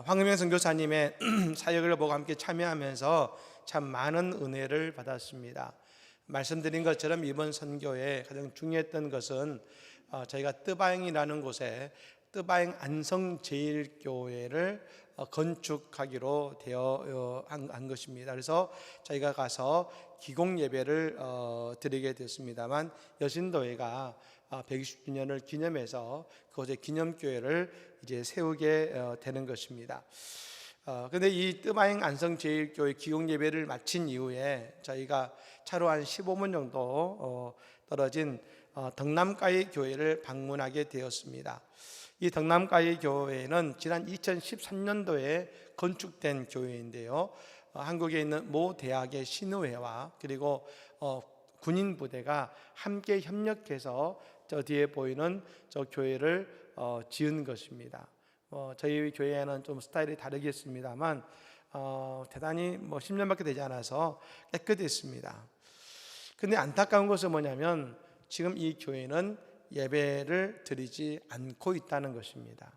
황금영 선교사님의 사역을 보고 함께 참여하면서 참 많은 은혜를 받았습니다. 말씀드린 것처럼 이번 선교에 가장 중요했던 것은 저희가 뜨바행이라는 곳에 뜨바행 안성제일교회를 건축하기로 되어 한 것입니다. 그래서 저희가 가서 기공 예배를 드리게 됐습니다만 여신도회가 120주년을 기념해서 그곳에 기념교회를 이제 세우게 되는 것입니다. 그런데 이 뜨바행 안성제일교회 기공 예배를 마친 이후에 저희가 차로 한 15분 정도 떨어진 덕남가의 교회를 방문하게 되었습니다. 이 덕남가의 교회는 지난 2013년도에 건축된 교회인데요, 한국에 있는 모 대학의 신우회와 그리고 군인 부대가 함께 협력해서 저 뒤에 보이는 저 교회를 지은 것입니다. 저희 교회는 좀 스타일이 다르겠습니다만 대단히 10년밖에 되지 않아서 깨끗했습니다. 근데 안타까운 것은 뭐냐면 지금 이 교회는 예배를 드리지 않고 있다는 것입니다.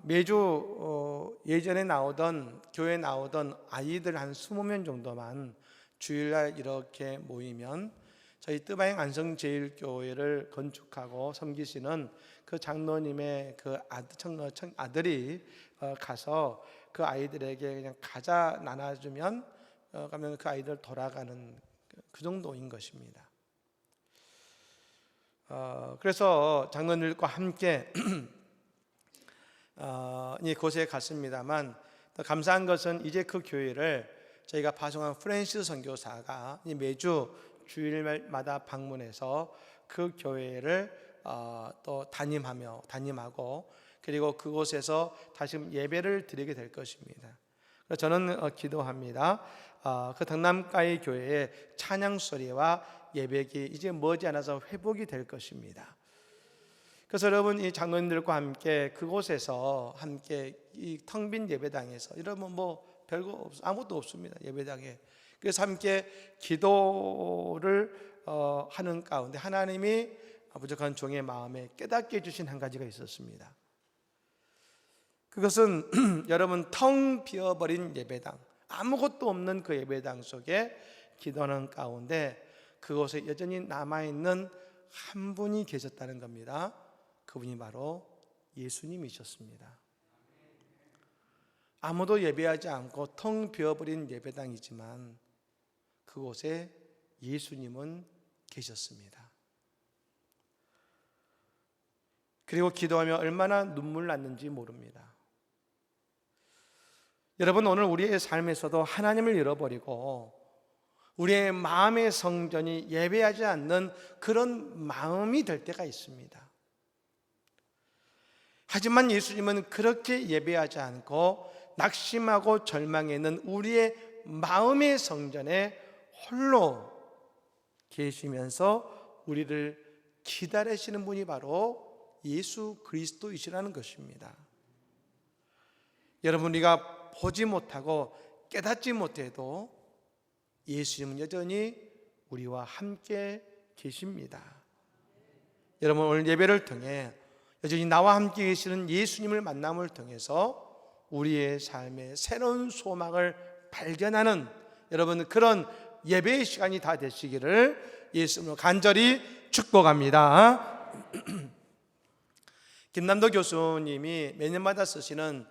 매주 예전에 교회에 나오던 아이들 한 20명 정도만 주일날 이렇게 모이면 저희 뜨바행 안성제일교회를 건축하고 섬기시는 그 장로님의 그 아들이 가서 그 아이들에게 그냥 과자 나눠주면 가면 그 아이들 돌아가는 그 정도인 것입니다. 그래서 장로님들과 함께 이곳에 갔습니다만 더 감사한 것은 이제 그 교회를 저희가 파송한 프랜시스 선교사가 매주 주일마다 방문해서 그 교회를 또 담임하고 그리고 그곳에서 다시 예배를 드리게 될 것입니다. 그래서 저는 기도합니다. 그 덕남가의 교회의 찬양 소리와 예배기 이제 머지않아서 회복이 될 것입니다. 그래서 여러분 이 장로님들과 함께 그곳에서 함께 이 텅 빈 예배당에서 이러면 별거 아무것도 없습니다. 예배당에. 그래서 함께 기도를 하는 가운데 하나님이 부족한 종의 마음에 깨닫게 해주신 한 가지가 있었습니다. 그것은 여러분 텅 비어버린 예배당, 아무것도 없는 그 예배당 속에 기도하는 가운데 그곳에 여전히 남아있는 한 분이 계셨다는 겁니다. 그분이 바로 예수님이셨습니다. 아무도 예배하지 않고 텅 비어버린 예배당이지만 그곳에 예수님은 계셨습니다. 그리고 기도하며 얼마나 눈물 났는지 모릅니다. 여러분 오늘 우리의 삶에서도 하나님을 잃어버리고 우리의 마음의 성전이 예배하지 않는 그런 마음이 될 때가 있습니다. 하지만 예수님은 그렇게 예배하지 않고 낙심하고 절망해 있는 우리의 마음의 성전에 홀로 계시면서 우리를 기다리시는 분이 바로 예수 그리스도이시라는 것입니다. 여러분 우리가 보지 못하고 깨닫지 못해도 예수님은 여전히 우리와 함께 계십니다. 여러분 오늘 예배를 통해 여전히 나와 함께 계시는 예수님을 만남을 통해서 우리의 삶에 새로운 소망을 발견하는 여러분 그런 예배의 시간이 다 되시기를 예수님으로 간절히 축복합니다. 김남도 교수님이 매년마다 쓰시는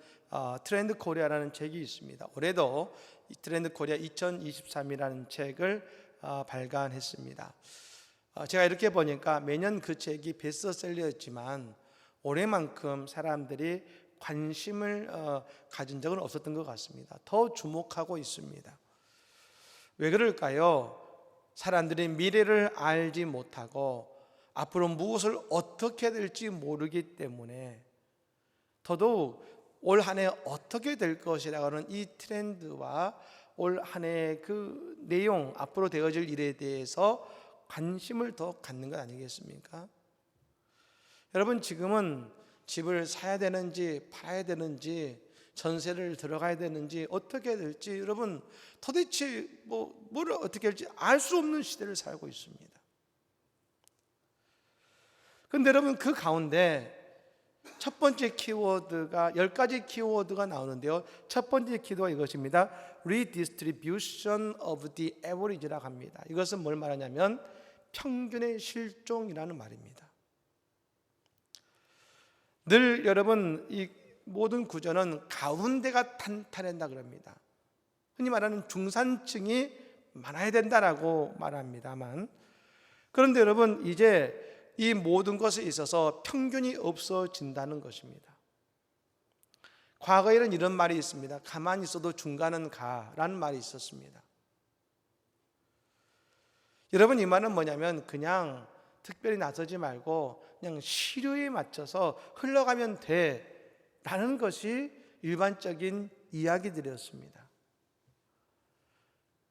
트렌드 코리아라는 책이 있습니다. 올해도 트렌드 코리아 2023이라는 책을 발간했습니다. 제가 이렇게 보니까 매년 그 책이 베스트셀러였지만 올해만큼 사람들이 관심을 가진 적은 없었던 것 같습니다. 더 주목하고 있습니다. 왜 그럴까요? 사람들이 미래를 알지 못하고 앞으로 무엇을 어떻게 될지 모르기 때문에 더더욱 올 한 해 어떻게 될 것이라고 하는 이 트렌드와 올 한 해의 그 내용, 앞으로 되어질 일에 대해서 관심을 더 갖는 것 아니겠습니까? 여러분 지금은 집을 사야 되는지 팔아야 되는지 전세를 들어가야 되는지 어떻게 될지 여러분 도대체 뭐를 어떻게 할지 알 수 없는 시대를 살고 있습니다. 그런데 여러분 그 가운데 첫 번째 키워드가 10가지 키워드가 나오는데요. 첫 번째 키워드가 이것입니다. Redistribution of the average라고 합니다. 이것은 뭘 말하냐면 평균의 실종이라는 말입니다. 늘 여러분 이 모든 구조는 가운데가 탄탄한다 그럽니다. 흔히 말하는 중산층이 많아야 된다라고 말합니다만, 그런데 여러분 이제 이 모든 것에 있어서 평균이 없어진다는 것입니다. 과거에는 이런 말이 있습니다. 가만히 있어도 중간은 가라는 말이 있었습니다. 여러분 이 말은 뭐냐면 그냥 특별히 나서지 말고 그냥 시류에 맞춰서 흘러가면 돼 라는 것이 일반적인 이야기들이었습니다.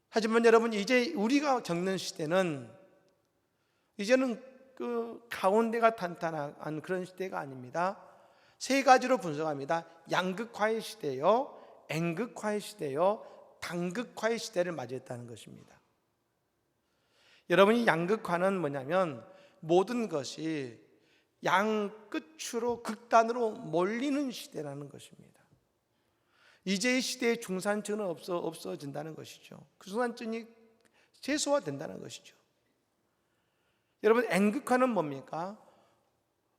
하지만 여러분 이제 우리가 겪는 시대는 이제는 그 가운데가 탄탄한 그런 시대가 아닙니다. 세 가지로 분석합니다. 양극화의 시대요, N극화의 시대요, 단극화의 시대를 맞이했다는 것입니다. 여러분이 양극화는 뭐냐면 모든 것이 양 끝으로 극단으로 몰리는 시대라는 것입니다. 이제 이 시대의 중산층은 없어진다는 것이죠. 그 중산층이 최소화된다는 것이죠. 여러분 N극화는 뭡니까?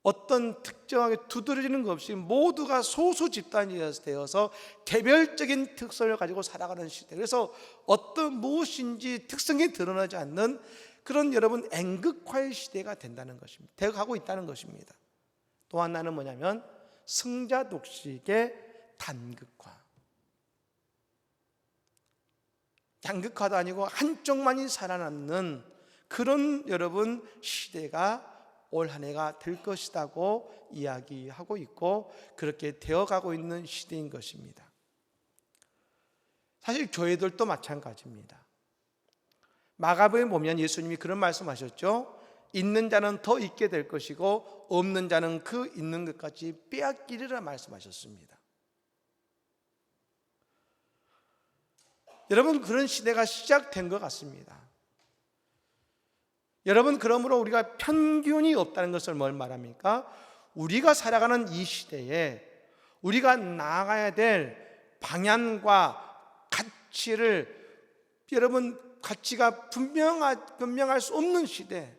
어떤 특정하게 두드러지는 것 없이 모두가 소수 집단이 되어서 개별적인 특성을 가지고 살아가는 시대. 그래서 어떤 무엇인지 특성이 드러나지 않는 그런 여러분 N극화의 시대가 된다는 것입니다. 되어가고 있다는 것입니다. 또 하나는 뭐냐면 승자 독식의 단극화. 양극화도 아니고 한쪽만이 살아남는 그런 여러분 시대가 올 한 해가 될 것이라고 이야기하고 있고 그렇게 되어가고 있는 시대인 것입니다. 사실 교회들도 마찬가지입니다. 마가복음에 보면 예수님이 그런 말씀하셨죠. 있는 자는 더 있게 될 것이고 없는 자는 그 있는 것까지 빼앗기리라 말씀하셨습니다. 여러분 그런 시대가 시작된 것 같습니다. 여러분 그러므로 우리가 편견이 없다는 것을 뭘 말합니까? 우리가 살아가는 이 시대에 우리가 나아가야 될 방향과 가치를 여러분 가치가 분명할 수 없는 시대,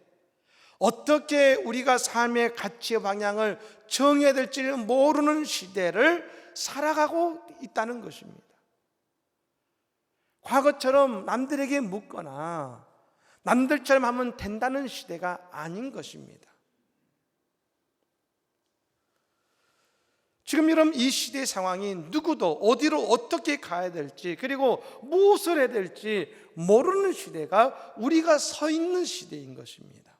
어떻게 우리가 삶의 가치의 방향을 정해야 될지를 모르는 시대를 살아가고 있다는 것입니다. 과거처럼 남들에게 묻거나 남들처럼 하면 된다는 시대가 아닌 것입니다. 지금 여러분 이 시대의 상황이 누구도 어디로 어떻게 가야 될지 그리고 무엇을 해야 될지 모르는 시대가 우리가 서 있는 시대인 것입니다.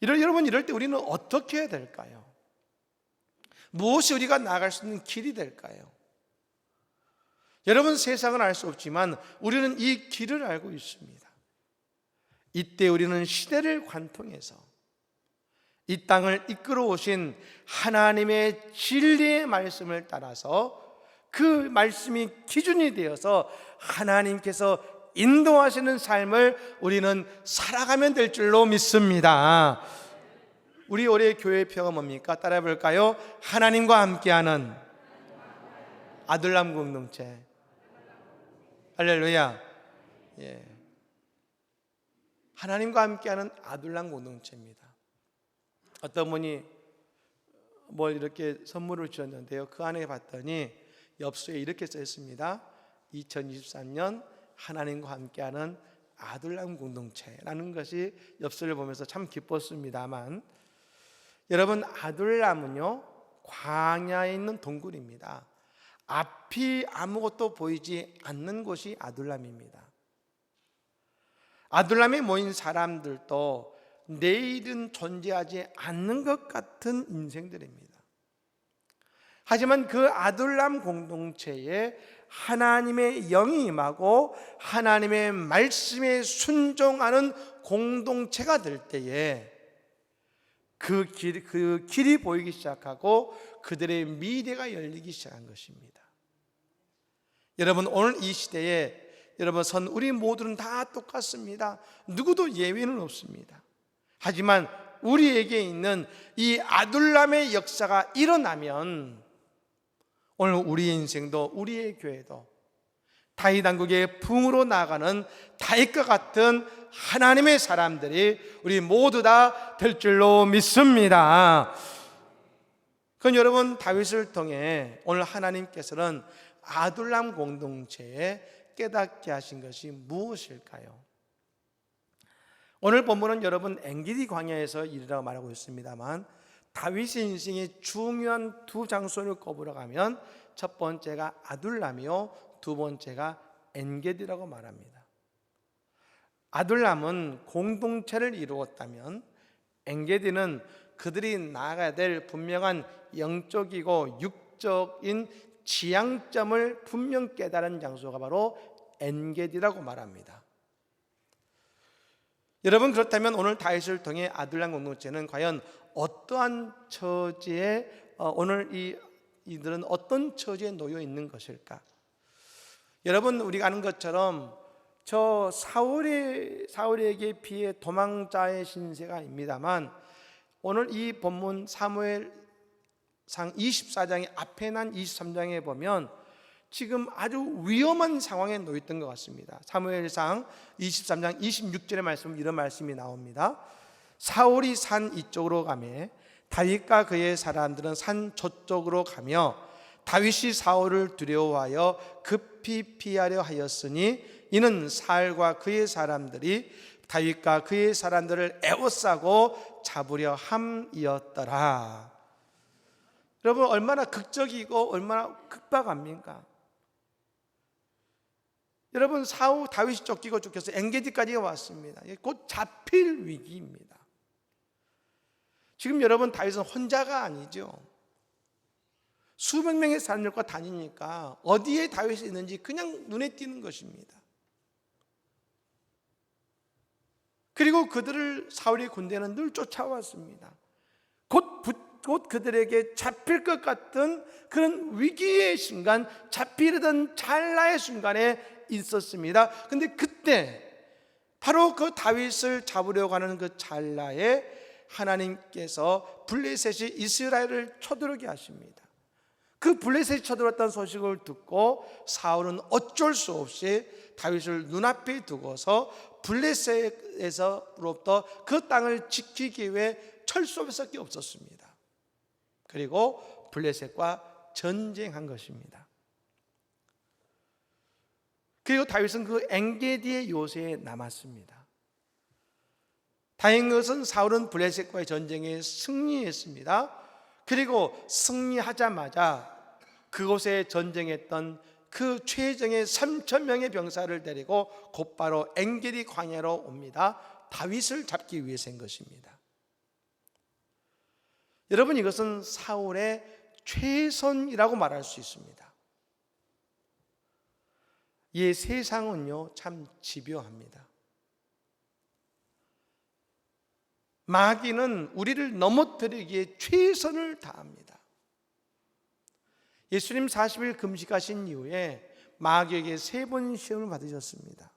여러분 이럴 때 우리는 어떻게 해야 될까요? 무엇이 우리가 나아갈 수 있는 길이 될까요? 여러분 세상은 알 수 없지만 우리는 이 길을 알고 있습니다. 이때 우리는 시대를 관통해서 이 땅을 이끌어 오신 하나님의 진리의 말씀을 따라서 그 말씀이 기준이 되어서 하나님께서 인도하시는 삶을 우리는 살아가면 될 줄로 믿습니다. 우리 올해 교회의 표가 뭡니까? 따라해 볼까요? 하나님과 함께하는 아들남 공동체. 할렐루야. 예. 하나님과 함께하는 아들남 공동체입니다. 어떤 분이 뭘 이렇게 선물을 주셨는데요. 그 안에 봤더니 엽서에 이렇게 써 있습니다. 2023년 하나님과 함께하는 아들남 공동체라는 것이 엽서를 보면서 참 기뻤습니다만, 여러분 아들남은요 광야에 있는 동굴입니다. 앞이 아무것도 보이지 않는 곳이 아둘람입니다. 아둘람에 모인 사람들도 내일은 존재하지 않는 것 같은 인생들입니다. 하지만 그 아둘람 공동체에 하나님의 영이 임하고 하나님의 말씀에 순종하는 공동체가 될 때에 그 길이 보이기 시작하고 그들의 미래가 열리기 시작한 것입니다. 여러분 오늘 이 시대에 여러분 우리 모두는 다 똑같습니다. 누구도 예외는 없습니다. 하지만 우리에게 있는 이 아둘람의 역사가 일어나면 오늘 우리의 인생도 우리의 교회도 다윗 왕국의 붕으로 나아가는 다윗과 같은 하나님의 사람들이 우리 모두 다 될 줄로 믿습니다. 그건 여러분, 다윗을 통해 오늘 하나님께서는 아둘람 공동체에 깨닫게 하신 것이 무엇일까요? 오늘 본문은 여러분 엔게디 광야에서 일이라고 말하고 있습니다만, 다윗의 인생의 중요한 두 장소를 꼽으러 가면 첫 번째가 아둘람이요, 두 번째가 엔게디라고 말합니다. 아둘람은 공동체를 이루었다면 엔게디는 그들이 나아가야 될 분명한 영적이고 육적인 지향점을 분명 깨달은 장소가 바로 엔게디라고 말합니다. 여러분, 그렇다면 오늘 다윗을 통해 아둘람 공동체는 과연 어떠한 처지에 오늘 이들은 어떤 처지에 놓여 있는 것일까? 여러분, 우리가 아는 것처럼 저 사울에게 피해 도망자의 신세가 아닙니다만, 오늘 이 본문 사무엘상 24장의 앞에 난 23장에 보면 지금 아주 위험한 상황에 놓였던 것 같습니다. 사무엘상 23장 26절의 말씀, 이런 말씀이 나옵니다. 사울이 산 이쪽으로 가며 다윗과 그의 사람들은 산 저쪽으로 가며 다윗이 사울을 두려워하여 급히 피하려 하였으니 이는 사울과 그의 사람들이 다윗과 그의 사람들을 에워싸고 잡으려 함이었더라. 여러분, 얼마나 극적이고 얼마나 급박합니까? 여러분, 다윗이 쫓기고 쫓겨서 엔게디까지 왔습니다. 곧 잡힐 위기입니다. 지금 여러분, 다윗은 혼자가 아니죠. 수백 명의 사람들과 다니니까 어디에 다윗이 있는지 그냥 눈에 띄는 것입니다. 그리고 그들을 사울의 군대는 늘 쫓아왔습니다. 곧 그들에게 잡힐 것 같은 그런 위기의 순간, 잡히려던 찰나의 순간에 있었습니다. 근데 그때 바로 그 다윗을 잡으려고 하는 그 찰나에 하나님께서 블레셋이 이스라엘을 쳐들어오게 하십니다. 그 블레셋이 쳐들어왔다는 소식을 듣고 사울은 어쩔 수 없이 다윗을 눈앞에 두고서 블레셋에서로부터 그 땅을 지키기 위해 철수할 수밖에 없었습니다. 그리고 블레셋과 전쟁한 것입니다. 그리고 다윗은 그 엔게디의 요새에 남았습니다. 다행인 것은 사울은 블레셋과의 전쟁에 승리했습니다. 그리고 승리하자마자 그곳에 전쟁했던 그 최정의 3,000명의 병사를 데리고 곧바로 엔게디 광야로 옵니다. 다윗을 잡기 위해서인 것입니다. 여러분, 이것은 사울의 최선이라고 말할 수 있습니다. 이 세상은요, 참 집요합니다. 마귀는 우리를 넘어뜨리기에 최선을 다합니다. 예수님 40일 금식하신 이후에 마귀에게 3번 시험을 받으셨습니다.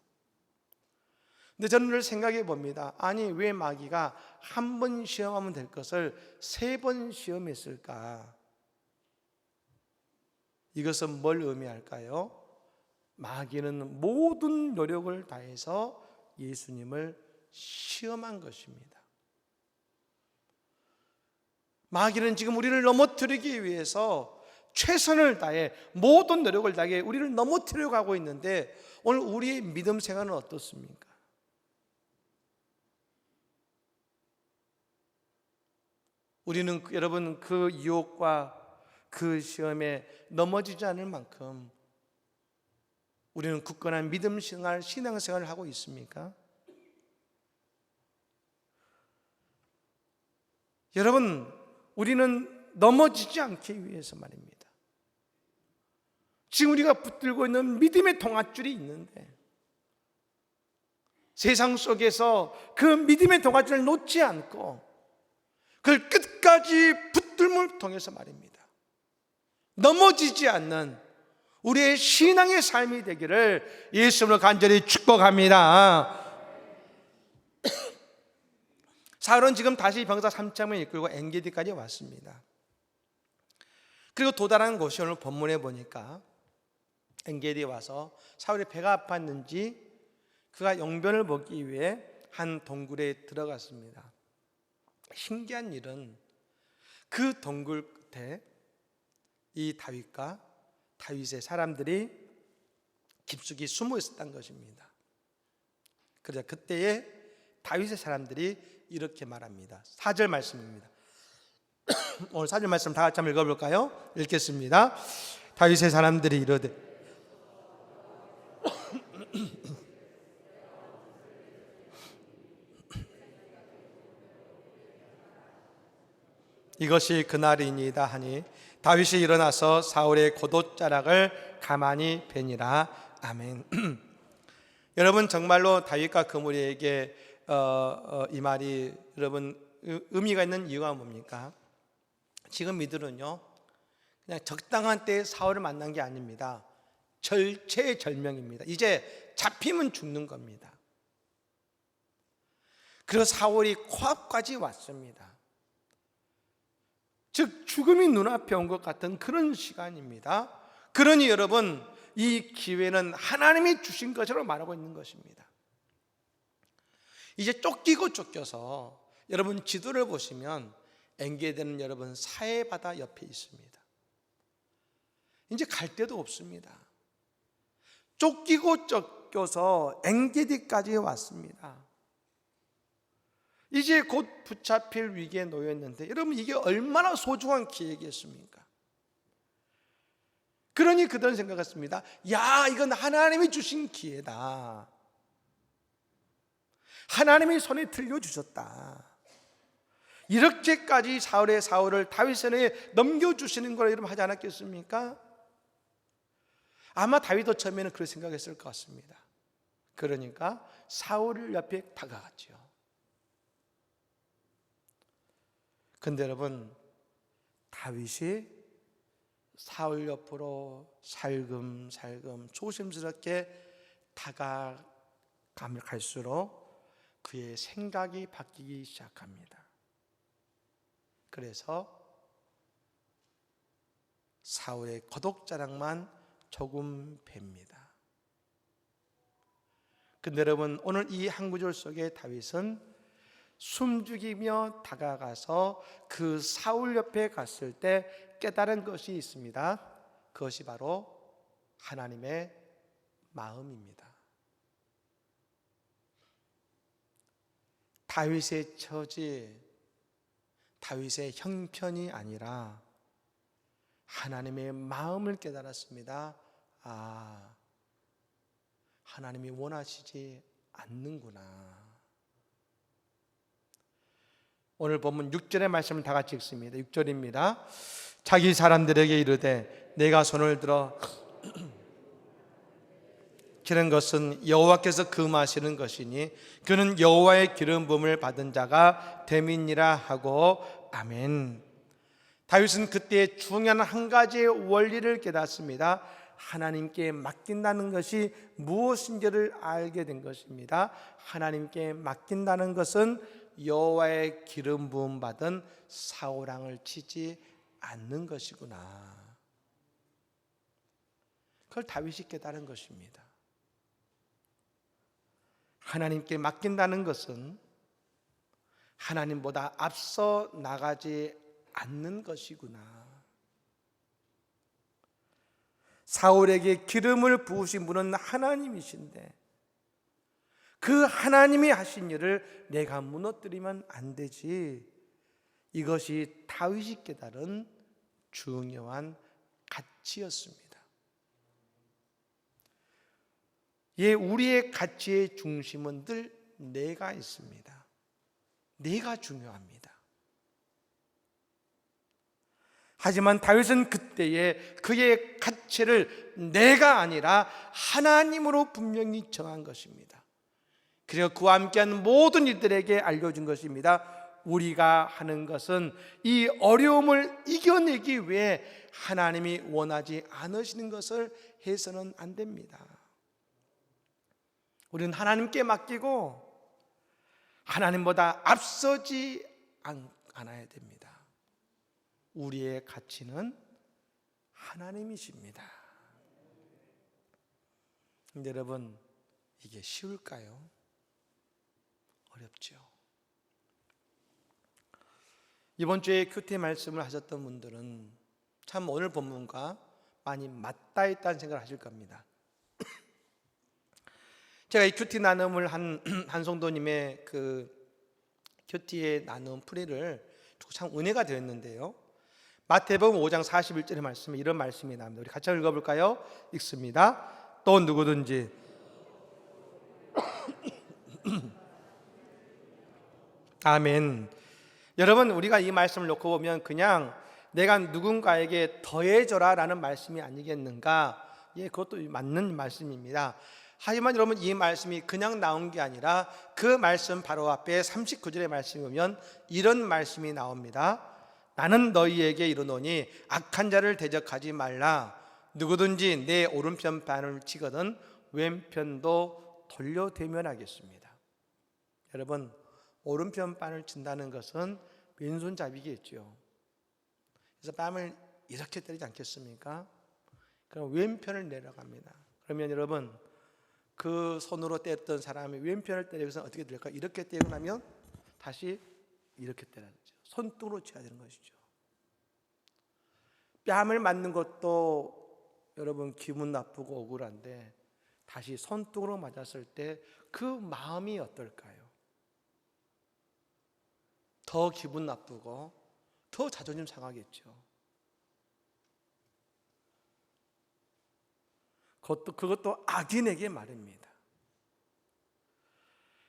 근데 저는 늘 생각해 봅니다. 아니, 왜 마귀가 한 번 시험하면 될 것을 3번 시험했을까? 이것은 뭘 의미할까요? 마귀는 모든 노력을 다해서 예수님을 시험한 것입니다. 마귀는 지금 우리를 넘어뜨리기 위해서 최선을 다해 모든 노력을 다해 우리를 넘어뜨리려고 하고 있는데, 오늘 우리의 믿음 생활은 어떻습니까? 우리는 여러분, 그 유혹과 그 시험에 넘어지지 않을 만큼 우리는 굳건한 믿음 생활, 신앙생활을 하고 있습니까? 여러분, 우리는 넘어지지 않기 위해서 말입니다. 지금 우리가 붙들고 있는 믿음의 동아줄이 있는데, 세상 속에서 그 믿음의 동아줄을 놓지 않고 그걸 끝까지 붙들음을 통해서 말입니다, 넘어지지 않는 우리의 신앙의 삶이 되기를 예수님으로 간절히 축복합니다. 사울은 지금 다시 병사 3,000명을 이끌고 엔게디까지 왔습니다. 그리고 도달한 곳이 오늘 본문에 보니까 엔게디에 와서 사울이 배가 아팠는지 그가 용변을 보기 위해 한 동굴에 들어갔습니다. 신기한 일은 그 동굴 끝에 이 다윗과 다윗의 사람들이 깊숙이 숨어 있었던 것입니다. 그래서 그때에 다윗의 사람들이 이렇게 말합니다. 4절 말씀입니다. 오늘 4절 말씀 다 같이 한번 읽어볼까요? 읽겠습니다. 다윗의 사람들이 이르되 이것이 그날이니이다 하니 다윗이 일어나서 사울의 겉옷자락을 가만히 베니라. 아멘. 여러분, 정말로 다윗과 그 무리에게 이 말이 여러분 의미가 있는 이유가 뭡니까? 지금 이들은요 그냥 적당한 때에 사울을 만난 게 아닙니다. 절체절명입니다. 이제 잡히면 죽는 겁니다. 그래서 사울이 코앞까지 왔습니다. 즉 죽음이 눈앞에 온 것 같은 그런 시간입니다. 그러니 여러분, 이 기회는 하나님이 주신 것으로 말하고 있는 것입니다. 이제 쫓기고 쫓겨서 여러분 지도를 보시면 엔게디는 여러분 사해바다 옆에 있습니다. 이제 갈 데도 없습니다. 쫓기고 쫓겨서 엔게디까지 왔습니다. 이제 곧 붙잡힐 위기에 놓였는데 여러분 이게 얼마나 소중한 기회겠습니까? 그러니 그들은 생각했습니다. 야, 이건 하나님이 주신 기회다. 하나님이 손에 들려주셨다. 이렇게까지 사울을 다윗 손에 넘겨주시는 걸 여러분 하지 않았겠습니까? 아마 다윗도 처음에는 그렇게 생각했을 것 같습니다. 그러니까 사울 옆에 다가갔죠. 근데 여러분, 다윗이 사울 옆으로 살금살금 조심스럽게 다가가면 갈수록 그의 생각이 바뀌기 시작합니다. 그래서 사울의 겉옷자락만 조금 뵙니다. 근데 여러분, 오늘 이 한 구절 속에 다윗은 숨죽이며 다가가서 그 사울 옆에 갔을 때 깨달은 것이 있습니다. 그것이 바로 하나님의 마음입니다. 다윗의 처지, 다윗의 형편이 아니라 하나님의 마음을 깨달았습니다. 아, 하나님이 원하시지 않는구나. 오늘 본문 6절의 말씀을 다 같이 읽습니다. 6절입니다. 자기 사람들에게 이르되 내가 손을 들어 기른 것은 여호와께서 금하시는 것이니 그는 여호와의 기름 부음을 받은 자가 됨이니라 하고 아멘. 다윗은 그때 중요한 한 가지의 원리를 깨닫습니다. 하나님께 맡긴다는 것이 무엇인지를 알게 된 것입니다. 하나님께 맡긴다는 것은 여호와의 기름 부음 받은 사울왕을 치지 않는 것이구나. 그걸 다윗이 깨달은 것입니다. 하나님께 맡긴다는 것은 하나님보다 앞서 나가지 않는 것이구나. 사울에게 기름을 부으신 분은 하나님이신데 그 하나님이 하신 일을 내가 무너뜨리면 안 되지. 이것이 다윗이 깨달은 중요한 가치였습니다. 예, 우리의 가치의 중심은 늘 내가 있습니다. 내가 중요합니다. 하지만 다윗은 그때에 그의 가치를 내가 아니라 하나님으로 분명히 정한 것입니다. 그리고 그와 함께한 모든 이들에게 알려준 것입니다. 우리가 하는 것은 이 어려움을 이겨내기 위해 하나님이 원하지 않으시는 것을 해서는 안 됩니다. 우리는 하나님께 맡기고 하나님보다 앞서지 않아야 됩니다. 우리의 가치는 하나님이십니다. 근데 여러분, 이게 쉬울까요? 어렵죠. 이번 주에 큐티 말씀을 하셨던 분들은 참 오늘 본문과 많이 맞닿아 있다는 생각을 하실 겁니다. 제가 이 큐티 나눔을 한 성도님의 그 큐티에 나눈 풀이를 참 은혜가 되었는데요, 마태복음 5장 41절의 말씀에 이런 말씀이 나옵니다. 우리 같이 읽어볼까요? 읽습니다. 또 누구든지 아멘. 여러분, 우리가 이 말씀을 놓고 보면 그냥 내가 누군가에게 더해줘라 라는 말씀이 아니겠는가? 예, 그것도 맞는 말씀입니다. 하지만 여러분, 이 말씀이 그냥 나온 게 아니라 그 말씀 바로 앞에 39절의 말씀을 보면 이런 말씀이 나옵니다. 나는 너희에게 이르노니 악한 자를 대적하지 말라. 누구든지 내 오른편 반을 치거든 왼편도 돌려대면하겠습니다. 여러분, 오른편 반을 친다는 것은 왼손잡이겠죠. 그래서 뺨을 이렇게 때리지 않겠습니까? 그럼 왼편을 내려갑니다. 그러면 여러분, 그 손으로 때렸던 사람이 왼편을 때리고서 어떻게 될까? 이렇게 때리고 나면 다시 이렇게 때려야죠. 손등으로 쳐야 되는 것이죠. 뺨을 맞는 것도 여러분 기분 나쁘고 억울한데 다시 손등으로 맞았을 때 그 마음이 어떨까요? 더 기분 나쁘고 더 자존심 상하겠죠. 그것도 악인에게 말입니다.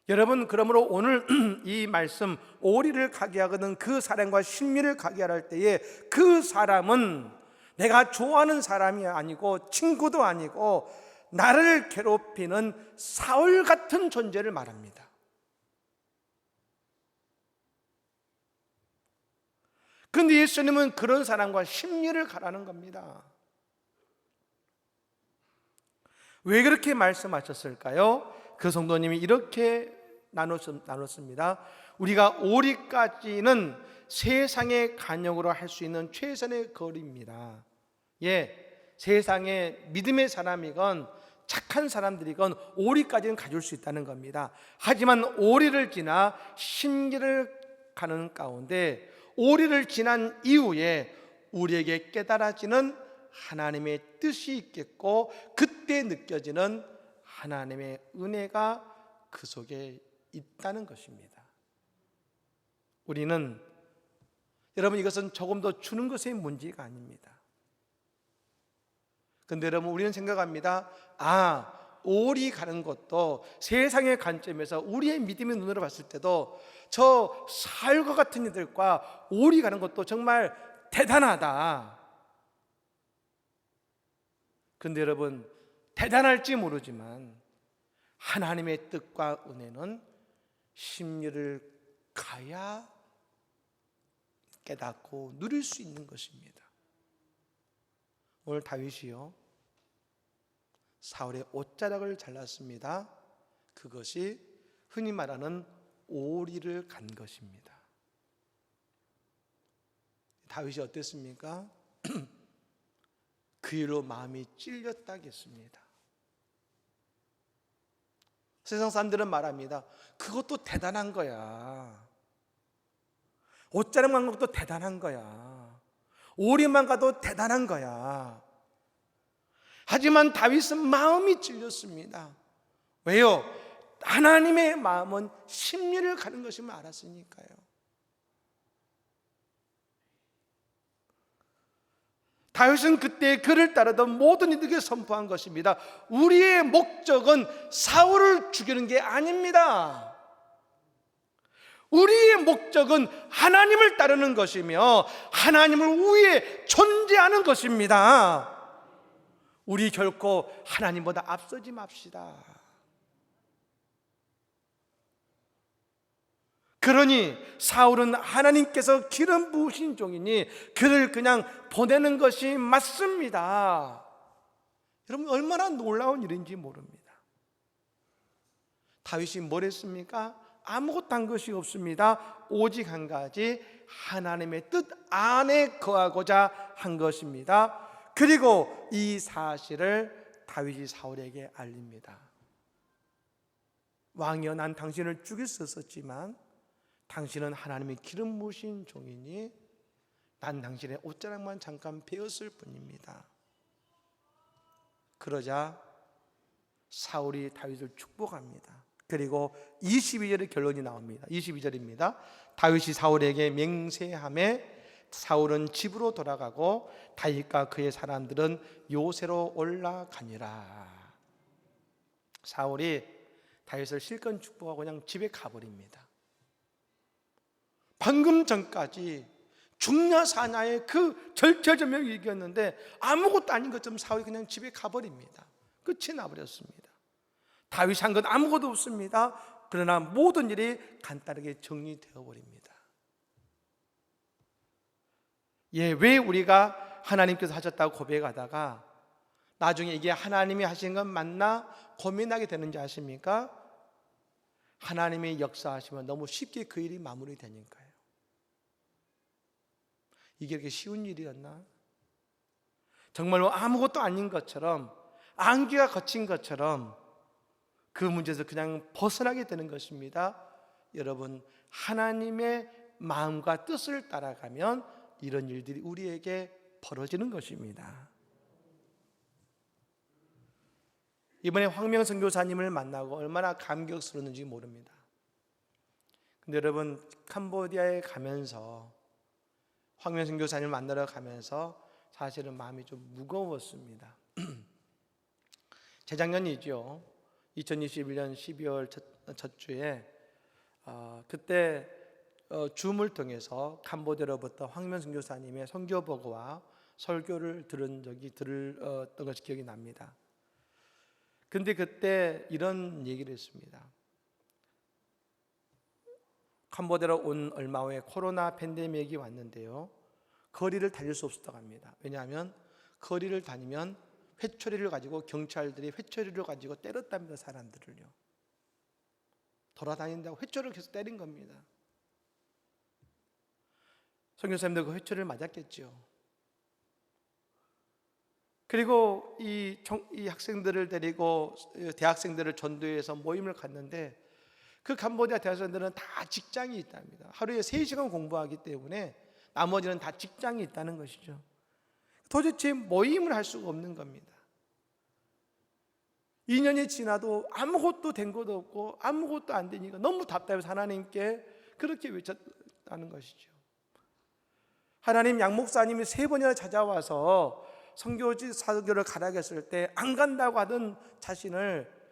여러분, 그러므로 오늘 이 말씀, 오리를 가게 하거든 그 사람과 신미를 가게 할 때에 그 사람은 내가 좋아하는 사람이 아니고 친구도 아니고 나를 괴롭히는 사울 같은 존재를 말합니다. 그런데 예수님은 그런 사람과 신미를 가라는 겁니다. 왜 그렇게 말씀하셨을까요? 그 성도님이 이렇게 나눴습니다. 우리가 오리까지는 세상의 간역으로 할 수 있는 최선의 거리입니다. 예, 세상의 믿음의 사람이건 착한 사람들이건 오리까지는 가질 수 있다는 겁니다. 하지만 오리를 지나 신기를 가는 가운데 오리를 지난 이후에 우리에게 깨달아지는 하나님의 뜻이 있겠고 그때 느껴지는 하나님의 은혜가 그 속에 있다는 것입니다. 우리는 여러분, 이것은 조금 더 주는 것의 문제가 아닙니다. 그런데 여러분, 우리는 생각합니다. 오리 가는 것도 세상의 관점에서 우리의 믿음의 눈으로 봤을 때도 저 사울과 같은 이들과 오리 가는 것도 정말 대단하다. 그런데 여러분, 대단할지 모르지만 하나님의 뜻과 은혜는 심리를 가야 깨닫고 누릴 수 있는 것입니다. 오늘 다윗이요, 사울의 옷자락을 잘랐습니다. 그것이 흔히 말하는 오리를 간 것입니다. 다윗이 어땠습니까? 그 일로 마음이 찔렸다겠습니다. 세상 사람들은 말합니다. 그것도 대단한 거야. 옷자락만 가도 대단한 거야. 오리만 가도 대단한 거야. 하지만 다윗은 마음이 찔렸습니다. 왜요? 하나님의 마음은 심리를 가는 것임을 알았으니까요. 다윗은 그때 그를 따르던 모든 이들에게 선포한 것입니다. 우리의 목적은 사울을 죽이는 게 아닙니다. 우리의 목적은 하나님을 따르는 것이며 하나님을 위해 존재하는 것입니다. 우리 결코 하나님보다 앞서지 맙시다. 그러니 사울은 하나님께서 기름 부으신 종이니 그를 그냥 보내는 것이 맞습니다. 여러분, 얼마나 놀라운 일인지 모릅니다. 다윗이 뭘 했습니까? 아무것도 한 것이 없습니다. 오직 한 가지, 하나님의 뜻 안에 거하고자 한 것입니다. 그리고 이 사실을 다윗이 사울에게 알립니다. 왕이여, 난 당신을 죽일 수 없었지만 당신은 하나님의 기름 부으신 종이니 난 당신의 옷자락만 잠깐 베었을 뿐입니다. 그러자 사울이 다윗을 축복합니다. 그리고 22절의 결론이 나옵니다. 22절입니다. 다윗이 사울에게 맹세하매 사울은 집으로 돌아가고 다윗과 그의 사람들은 요새로 올라가니라. 사울이 다윗을 실컷 축복하고 그냥 집에 가버립니다. 방금 전까지 죽냐 사냐의 그 절체절명의 위기였는데 아무것도 아닌 것처럼 사울이 그냥 집에 가버립니다. 끝이 나버렸습니다. 다윗이 한 건 아무것도 없습니다. 그러나 모든 일이 간단하게 정리되어 버립니다. 왜 우리가 하나님께서 하셨다고 고백하다가 나중에 이게 하나님이 하신 건 맞나 고민하게 되는지 아십니까? 하나님의 역사하시면 너무 쉽게 그 일이 마무리되니까요. 이게 그렇게 쉬운 일이었나? 정말로 아무것도 아닌 것처럼, 안개가 걷힌 것처럼 그 문제에서 그냥 벗어나게 되는 것입니다. 여러분, 하나님의 마음과 뜻을 따라가면 이런 일들이 우리에게 벌어지는 것입니다. 이번에 황명 선교사님을 만나고 얼마나 감격스러웠는지 모릅니다. 근데 여러분, 캄보디아에 가면서 황명 선교사님을 만나러 가면서 사실은 마음이 좀 무거웠습니다. 재작년이죠. 2021년 12월 첫 주에 그때 줌을 통해서 캄보디아로부터 황명 선교사님의 선교 보고와 설교를 들었던 것이 기억이 납니다. 근데 그때 이런 얘기를 했습니다. 캄보디아로 온 얼마 후에 코로나 팬데믹이 왔는데요, 거리를 다닐 수 없었다고 합니다. 왜냐하면 거리를 다니면 회초리를 가지고 경찰들이 회초리를 가지고 때렸답니다. 사람들을요. 돌아다닌다고 회초리를 계속 때린 겁니다. 선교사님들 그 회초리를 맞았겠죠. 그리고 이 학생들을 데리고 대학생들을 전도해서 모임을 갔는데 그 캄보디아 대학생들은 다 직장이 있답니다. 하루에 3시간 공부하기 때문에 나머지는 다 직장이 있다는 것이죠. 도대체 모임을 할 수가 없는 겁니다. 2년이 지나도 아무것도 된 것도 없고 아무것도 안 되니까 너무 답답해서 하나님께 그렇게 외쳤다는 것이죠. 하나님, 양 목사님이 3번이나 찾아와서 선교를 가라고 했을 때 안 간다고 하던 자신을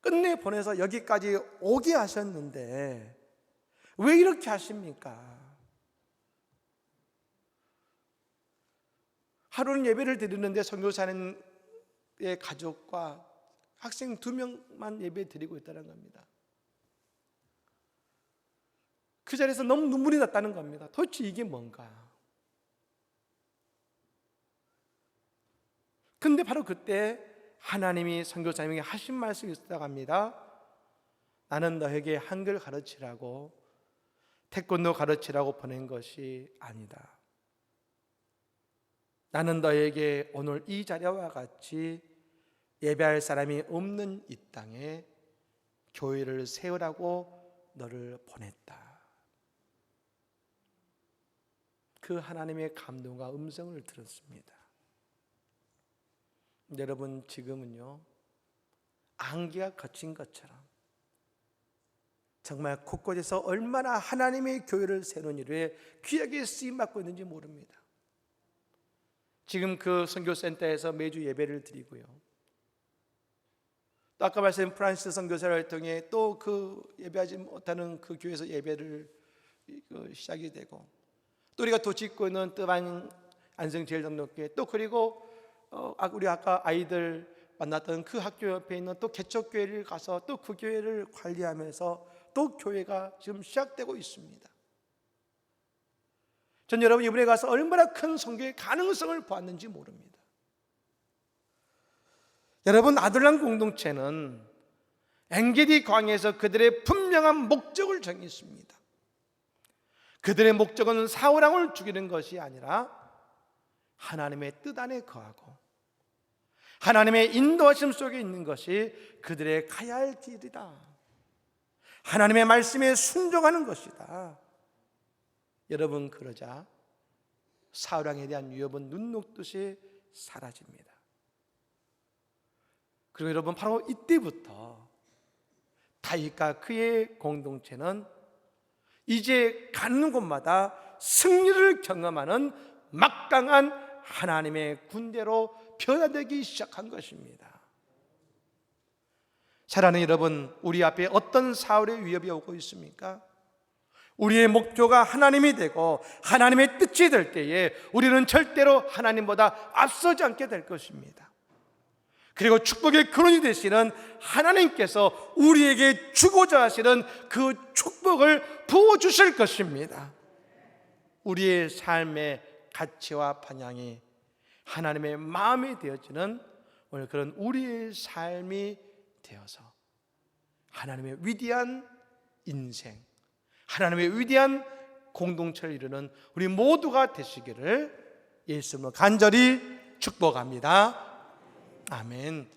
끝내 보내서 여기까지 오게 하셨는데 왜 이렇게 하십니까? 하루는 예배를 드리는데 선교사님의 가족과 학생 2명만 예배 드리고 있다는 겁니다. 그 자리에서 너무 눈물이 났다는 겁니다. 도대체 이게 뭔가? 근데 바로 그때 하나님이 선교사님에게 하신 말씀이 있었다고 합니다. 나는 너에게 한글 가르치라고, 태권도 가르치라고 보낸 것이 아니다. 나는 너에게 오늘 이 자리와 같이 예배할 사람이 없는 이 땅에 교회를 세우라고 너를 보냈다. 그 하나님의 감동과 음성을 들었습니다. 여러분, 지금은요, 안개가 걷힌 것처럼 정말 곳곳에서 얼마나 하나님의 교회를 세우는 일에 귀하게 쓰임받고 있는지 모릅니다. 지금 그 선교센터에서 매주 예배를 드리고요, 또 아까 말씀드린 프란시스 선교사를 통해 또 그 예배하지 못하는 그 교회에서 예배를 시작이 되고, 또 우리가 또 짓고 있는 뜨반 안성제일장로교회, 또 그리고 우리 아까 아이들 만났던 그 학교 옆에 있는 또 개척교회를 가서 또 그 교회를 관리하면서 또 교회가 지금 시작되고 있습니다. 전 여러분 이번에 가서 얼마나 큰 선교의 가능성을 보았는지 모릅니다. 여러분, 아들랑 공동체는 엔게디 광야에서 그들의 분명한 목적을 정했습니다. 그들의 목적은 사울왕을 죽이는 것이 아니라 하나님의 뜻 안에 거하고 하나님의 인도하심 속에 있는 것이 그들의 가야 할 길이다. 하나님의 말씀에 순종하는 것이다. 여러분, 그러자 사울왕에 대한 위협은 눈 녹듯이 사라집니다. 그리고 여러분, 바로 이때부터 다윗과 그의 공동체는 이제 가는 곳마다 승리를 경험하는 막강한 하나님의 군대로 변화되기 시작한 것입니다. 사랑하는 여러분, 우리 앞에 어떤 사울의 위협이 오고 있습니까? 우리의 목표가 하나님이 되고 하나님의 뜻이 될 때에 우리는 절대로 하나님보다 앞서지 않게 될 것입니다. 그리고 축복의 근원이 되시는 하나님께서 우리에게 주고자 하시는 그 축복을 부어주실 것입니다. 우리의 삶의 가치와 방향이 하나님의 마음이 되어지는 오늘 그런 우리의 삶이 되어서 하나님의 위대한 인생, 하나님의 위대한 공동체를 이루는 우리 모두가 되시기를 예수님으로 간절히 축복합니다. 아멘.